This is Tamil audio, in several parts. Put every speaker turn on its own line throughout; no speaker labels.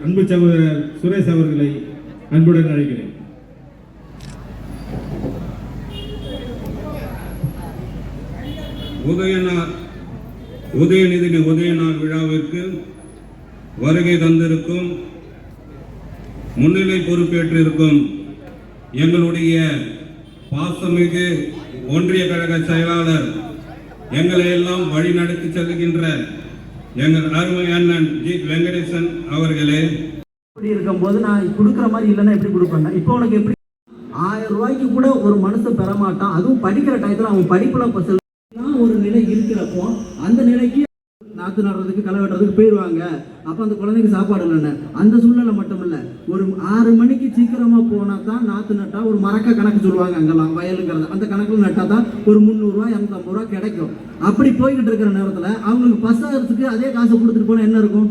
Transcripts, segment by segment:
அன்பு சகோதரர் சுரேஷ் அவர்களை அன்புடன் அழைக்கிறேன்.
உதயநிதி உதயநாள் விழாவிற்கு வருகை தந்திருக்கும் முன்னிலை பொறுப்பேற்றிருக்கும் எங்களுடைய பாசமிகு ஒன்றிய கழக செயலாளர், எங்களை எல்லாம் வழி நடத்தி செல்கின்ற எங்கள் அருமை அண்ணன் ஜி வெங்கடேசன் அவர்களே,
இப்படி இருக்கும்போது நான் கொடுக்குற மாதிரி இல்லைன்னா எப்படி கொடுப்பேன்? இப்போ உனக்கு எப்படி 1000 ரூபாய்க்கு கூட ஒரு மனுஷன் பெற மாட்டான். அதுவும் படிக்கிற டயத்தில் அவன் படிப்புல ஒரு நிலை இருக்கிறப்போ அந்த நிலைக்கு நாற்று நடுறதுக்கு களை வெட்டுறதுக்கு போயிடுவாங்க. அப்போ அந்த குழந்தைக்கு சாப்பாடு இல்லைன்னு அந்த சூழ்நிலை மட்டும் இல்லை. ஒரு 6 மணிக்கு சீக்கிரமாக போனால் தான் நாற்று நட்டா ஒரு மரக்க கணக்கு சொல்லுவாங்க. அங்கெல்லாம் வயலுங்கிறது அந்த கணக்கில் நட்டால் தான் ஒரு 300 ரூபா 250 ரூபா கிடைக்கும். அப்படி போய்கிட்டு இருக்கிற நேரத்தில் அவங்களுக்கு பஸ் ஆகிறதுக்கு அதே காசை கொடுத்துட்டு போனால் என்ன இருக்கும்?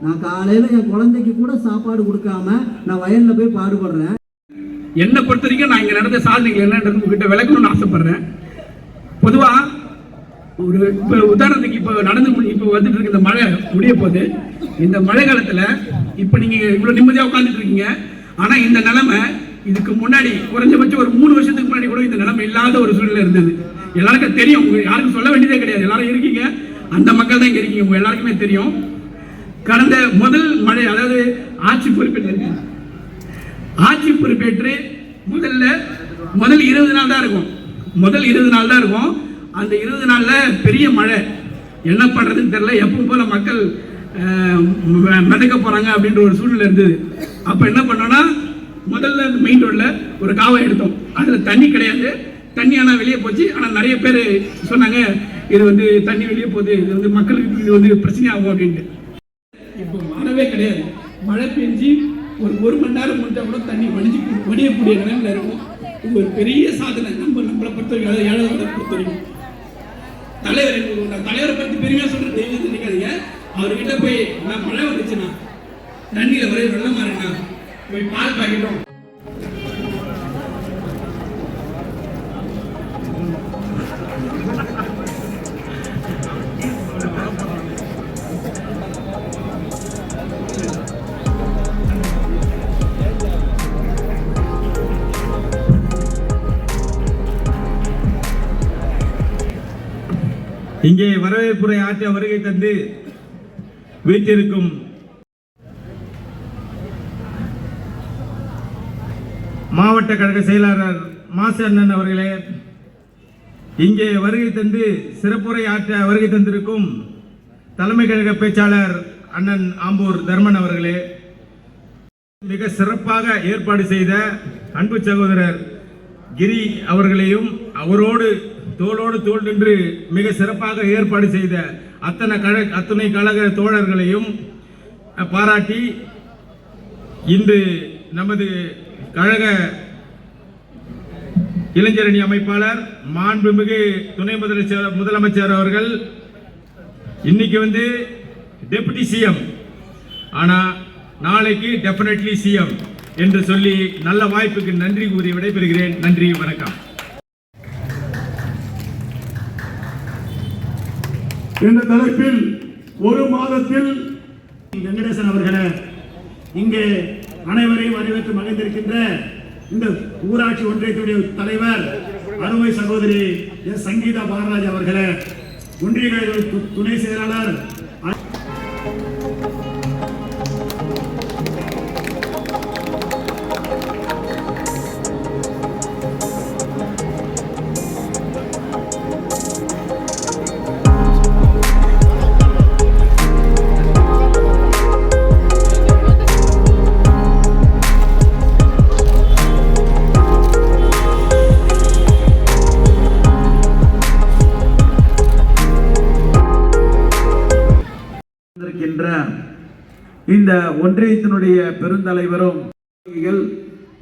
நான் காலையில் என் குழந்தைக்கு கூட சாப்பாடு கொடுக்காம நான் வயலில் போய் பாடுபடுறேன்.
என்னை பொறுத்த வரைக்கும் நான் இங்கே நடந்த சாதனைகள் என்னன்றது உங்ககிட்ட விளக்கணும்னு ஆசைப்படுறேன். பொதுவாக ஒரு இப்போ உதாரணத்துக்கு இப்போ வந்துட்டு இருக்க இந்த மழை முடிய போது, இந்த மழை காலத்தில் இப்போ நீங்கள் இவ்வளோ நிம்மதியாக உட்காந்துட்டு இருக்கீங்க. ஆனால் இந்த நிலைமை இதுக்கு முன்னாடி குறைஞ்சபட்சம் ஒரு 3 வருஷத்துக்கு முன்னாடி கூட இந்த நிலைமை இல்லாத ஒரு சூழ்நிலை இருந்தது. எல்லாருக்கும் தெரியும், யாருக்கும் சொல்ல வேண்டியதே கிடையாது. எல்லாரும் இருக்கீங்க, அந்த மக்கள் தான் இங்கே இருக்கீங்க, உங்க எல்லாருக்குமே தெரியும். கடந்த முதல் மழை, அதாவது ஆட்சி பொறுப்பேற்று முதல் 20 நாள் தான் இருக்கும். அந்த 20 நாள்ல பெரிய மழை, என்ன பண்றதுன்னு தெரியல. எப்பவும் போல மக்கள் மிதக்க போறாங்க அப்படின்ற ஒரு சூழ்நிலை இருந்தது. அப்ப என்ன பண்ணோம்னா, முதல்ல மெயின் ரோட்ல ஒரு காவை எடுத்தோம். அதுல தண்ணி கிடையாது. தண்ணி ஆனா வெளியே போச்சு. ஆனா நிறைய பேர் சொன்னாங்க, இது வந்து தண்ணி வெளியே போகுது, இது வந்து மக்களுக்கு இது வந்து பிரச்சனை ஆகும் அப்படின்ட்டு. இப்போ மழவே கிடையாது. மழை பெஞ்சு ஒரு மணி நேரம் முடிஞ்சா கூட தண்ணி வடியக்கூடிய நிலைமையில இருக்கும். இது ஒரு பெரிய சாதனை நம்மளை பொறுத்த வரைக்கும், ஏழை பொறுத்த வரைக்கும். தலைவரை பற்றி பெருமையா சொல்ற தெய்வம் நினைக்காதீங்க. அவர்கிட்ட போய் நான் மழை வந்துச்சுன்னா தண்ணியில வரை வெள்ளம் மாறினா போய் பால் பாக்கிட்டோம்.
இங்கே வரவேற்புரை ஆற்ற வருகை தந்து வீட்டிற்கும் மாவட்ட கழக செயலாளர் மாசு அண்ணன் அவர்களே, இங்கே வருகை தந்து சிறப்புரை ஆற்ற வருகை தந்திருக்கும் தலைமை கழக பேச்சாளர் அண்ணன் ஆம்பூர் தர்மன் அவர்களே, மிக சிறப்பாக ஏற்பாடு செய்த அன்பு சகோதரர் கிரி அவர்களையும், அவரோடு தோளோடு தோள் நின்று மிக சிறப்பாக ஏற்பாடு செய்த அத்தனை கழக தோழர்களையும் பாராட்டி, இன்று நமது கழக இளைஞரணி அமைப்பாளர் மாண்புமிகு துணை முதலமைச்சர் அவர்கள் இன்னைக்கு வந்து டெபுட்டி சிஎம், ஆனா நாளைக்கு டெஃபினெட்லி சிஎம் என்று சொல்லி நல்ல வாய்ப்புக்கு நன்றி கூறி விடைபெறுகிறேன். நன்றி, வணக்கம்.
இந்த தலைப்பில் ஒரு மாதத்தில் வெங்கடேசன் அவர்களே, இங்கே அனைவரையும் வரவேற்று மகிழ்ந்திருக்கின்ற இந்த ஊராட்சி ஒன்றியத்துடைய தலைவர் அருமை சகோதரி எஸ் சங்கீதா பாரராஜ் அவர்களே, ஒன்றிய துணை செயலாளர் இந்த ஒன்றியத்தினுடைய பெருந்தலைவரும்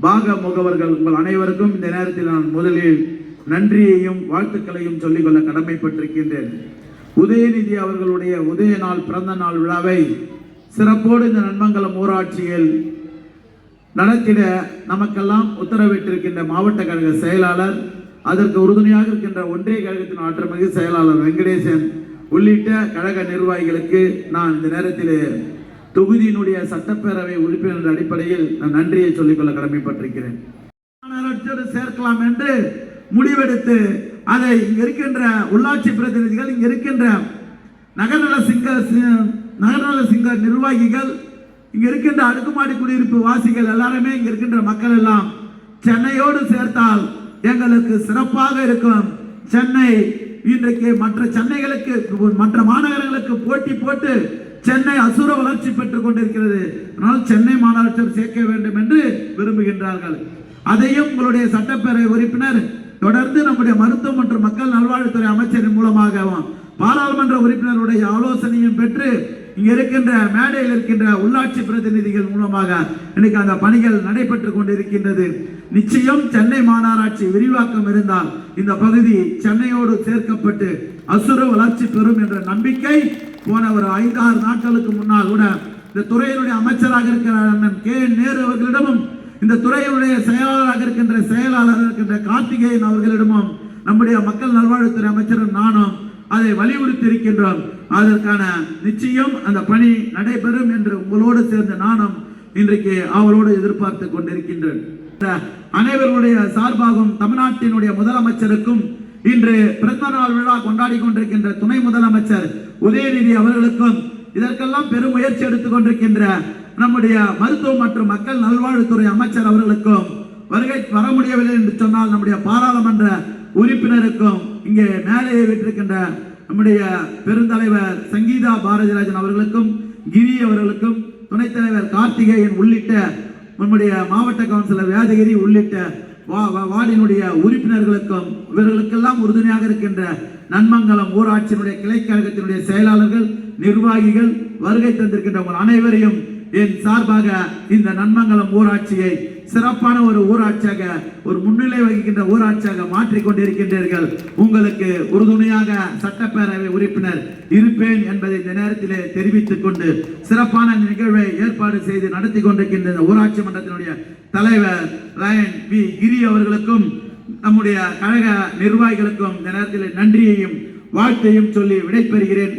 பாக முகவர்கள் உங்கள் அனைவருக்கும் இந்த நேரத்தில் நான் முதலில் நன்றியையும் வாழ்த்துக்களையும் சொல்லிக்கொள்ள கடமைப்பட்டிருக்கின்றேன். உதயநிதி அவர்களுடைய உதய நாள் பிறந்த நாள் விழாவை சிறப்போடு இந்த நன்மங்கலம் ஊராட்சியில் நடத்திட நமக்கெல்லாம் உத்தரவிட்டிருக்கின்ற மாவட்ட கழக செயலாளர், அதற்கு உறுதுணையாக இருக்கின்ற ஒன்றிய கழகத்தின் ஆற்றமிகு செயலாளர் வெங்கடேசன் உள்ளிட்ட கழக நிர்வாகிகளுக்கு நான் இந்த நேரத்தில் தொகுதியினுடைய சட்டப்பேரவை உறுப்பினர் என்ற அடிப்படையில் நான் நன்றியை சொல்லிக்கொள்ள கடமைப்பட்டிருக்கிறேன். மாநகராட்சியோடு சேர்க்கலாம் என்று முடிவெடுத்து அதை இங்க இருக்கின்ற உள்ளாட்சி பிரதிநிதிகள், இங்க இருக்கின்ற நகர்நல சிங்க நிர்வாகிகள், இங்க இருக்கின்ற அடுக்குமாடி குடியிருப்பு வாசிகள் எல்லாருமே, இங்க இருக்கின்ற மக்கள் எல்லாம் சென்னையோடு சேர்த்தால் எங்களுக்கு சிறப்பாக இருக்கும். சென்னை இன்றைக்கு மற்ற மாநகரங்களுக்கு போட்டி போட்டு சென்னை அசுர வளர்ச்சி பெற்றுக் கொண்டிருக்கிறது. அதனால் சென்னை மாநகராட்சியை சேர்க்க வேண்டும் என்று விரும்புகின்றார்கள். அதையும் உங்களுடைய சட்டப்பேரவை உறுப்பினர் தொடர்ந்து நம்முடைய மருத்துவம் மற்றும் மக்கள் நல்வாழ்வுத்துறை அமைச்சரின் மூலமாகவும் பாராளுமன்ற உறுப்பினருடைய ஆலோசனையும் பெற்று இங்க இருக்கின்ற மேடையில் இருக்கின்ற உள்ளாட்சி பிரதிநிதிகள் மூலமாக இன்னைக்கு அந்த பணிகள் நடைபெற்றுக் கொண்டிருக்கின்றது. நிச்சயம் சென்னை மாநகராட்சி விரிவாக்கம் இருந்தால் இந்த பகுதி சென்னையோடு சேர்க்கப்பட்டு அசுர வளர்ச்சி பெறும் என்ற நம்பிக்கை போன ஒரு 5-6 நாட்களுக்கு முன்னால் கூட இந்த துறையினுடைய அமைச்சராக இருக்கிற அண்ணன் K.N. நேரு அவர்களிடமும், இந்த துறையினுடைய செயலாளராக இருக்கின்ற கார்த்திகேயன் அவர்களிடமும் நம்முடைய மக்கள் நல்வாழ்வுத்துறை அமைச்சரும் நானும் அதை வலியுறுத்தி இருக்கின்றோம். அதற்கான நிச்சயம் அந்த பணி நடைபெறும் என்று உங்களோடு சேர்ந்த நானும் இன்றைக்கு அவரோடு எதிர்பார்த்து கொண்டிருக்கின்றேன். அனைவருடைய சார்பாகவும் தமிழ்நாட்டினுடைய முதலமைச்சருக்கும், இன்று பிறந்த நாள் விழா கொண்டாடி கொண்டிருக்கின்ற துணை முதலமைச்சர் உதயநிதி அவர்களுக்கும், இதற்கெல்லாம் பெரும் முயற்சி எடுத்துக் கொண்டிருக்கின்ற நம்முடைய மருத்துவம் மற்றும் மக்கள் நல்வாழ்வுத்துறை அமைச்சர் அவர்களுக்கும், வர முடியவில்லை என்று சொன்னால் நம்முடைய பாராளுமன்ற உறுப்பினருக்கும், இங்கே மேலேயே விட்டிருக்கின்ற நம்முடைய பெருந்தலைவர் சங்கீதா பாரதிராஜன் அவர்களுக்கும், கிரி அவர்களுக்கும், துணைத் தலைவர் கார்த்திகேயன் உள்ளிட்ட நம்முடைய மாவட்ட கவுன்சிலர் வேதகிரி உள்ளிட்ட வார்டினுடைய உறுப்பினர்களுக்கும், இவர்களுக்கெல்லாம் உறுதுணையாக இருக்கின்ற நன்மங்கலம் ஊராட்சியினுடைய கிளைக்கழகத்தினுடைய செயலாளர்கள், நிர்வாகிகள், வருகை தந்திருக்கின்ற உங்கள் அனைவரையும் என் சார்பாக இந்த நன்மங்கலம் ஊராட்சியை சிறப்பான ஒரு ஊராட்சியாக, ஒரு முன்னிலை வகிக்கின்ற ஊராட்சியாக மாற்றிக் கொண்டிருக்கின்றீர்கள். உங்களுக்கு உறுதுணையாக சட்டப்பேரவை உறுப்பினர் இருப்பேன் என்பதை இந்த நேரத்திலே தெரிவித்துக் கொண்டு, சிறப்பான நிகழ்வை ஏற்பாடு செய்து நடத்தி கொண்டிருக்கின்ற ஊராட்சி மன்றத்தினுடைய தலைவர் லயன் வி கிரி அவர்களுக்கும், நம்முடைய கழக நிர்வாகிகளுக்கும் இந்த நேரத்தில் நன்றியையும் வாழ்த்தையும் சொல்லி விடைபெறுகிறேன்.